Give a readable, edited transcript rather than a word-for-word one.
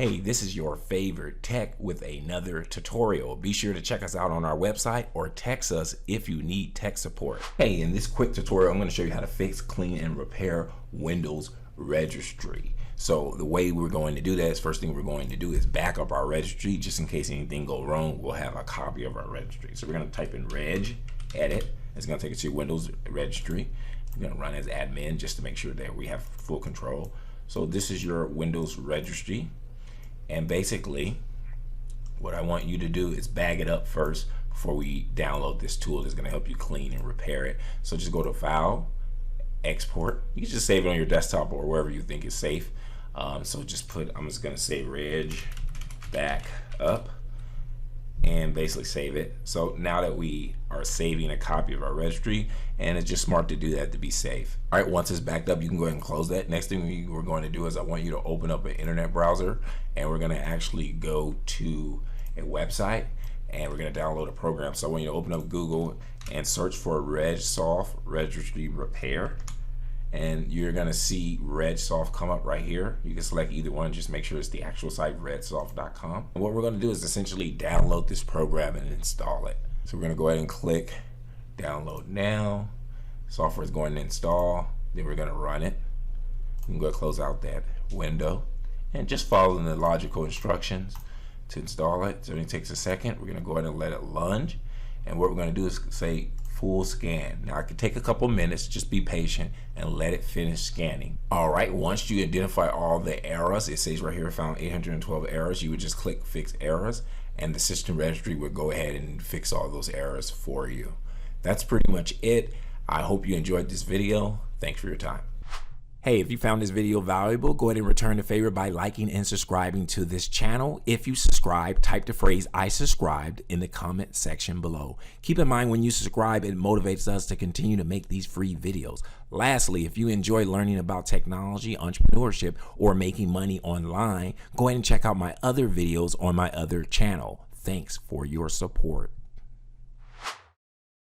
Hey, this is your favorite tech with another tutorial. Be sure to check us out on our website or text us if you need tech support. Hey, in this quick tutorial, I'm going to show you how to fix, clean, and repair Windows Registry. So the way we're going to do that is, first thing we're going to do is back up our registry. Just in case anything goes wrong, we'll have a copy of our registry. So we're going to type in reg edit. It's going to take us to your Windows Registry. We're going to run as admin just to make sure that we have full control. So this is your Windows Registry. And basically, what I want you to do is bag it up first before we download this tool that's going to help you clean and repair it. So just go to File, Export. You can just save it on your desktop or wherever you think is safe. So just put, I'm just going to say reg back up and basically save it. So now that we are saving a copy of our registry, and it's just smart to do that to be safe. All right, once it's backed up, you can go ahead and close that. Next thing we're going to do is I want you to open up an internet browser, and we're going to actually go to a website, and we're going to download a program. So I want you to open up Google and search for RegSoft Registry Repair. And you're gonna see RegSoft come up right here. You can select either one, just make sure it's the actual site, regsoft.com. And what we're gonna do is essentially download this program and install it. So we're gonna go ahead and click download now. Software is going to install, then we're gonna run it. You can go close out that window and just follow the logical instructions to install it. So it takes a second. We're gonna go ahead and let it lunge. And what we're gonna do is say full scan. Now it could take a couple minutes, just be patient and let it finish scanning. All right, once you identify all the errors, it says right here found 812 errors, you would just click fix errors and the system registry would go ahead and fix all those errors for you. That's pretty much it. I hope you enjoyed this video. Thanks for your time. Hey, if you found this video valuable, go ahead and return the favor by liking and subscribing to this channel. If you subscribe, type the phrase "I subscribed" in the comment section below. Keep in mind, when you subscribe, it motivates us to continue to make these free videos. Lastly, if you enjoy learning about technology, entrepreneurship, or making money online, go ahead and check out my other videos on my other channel. Thanks for your support.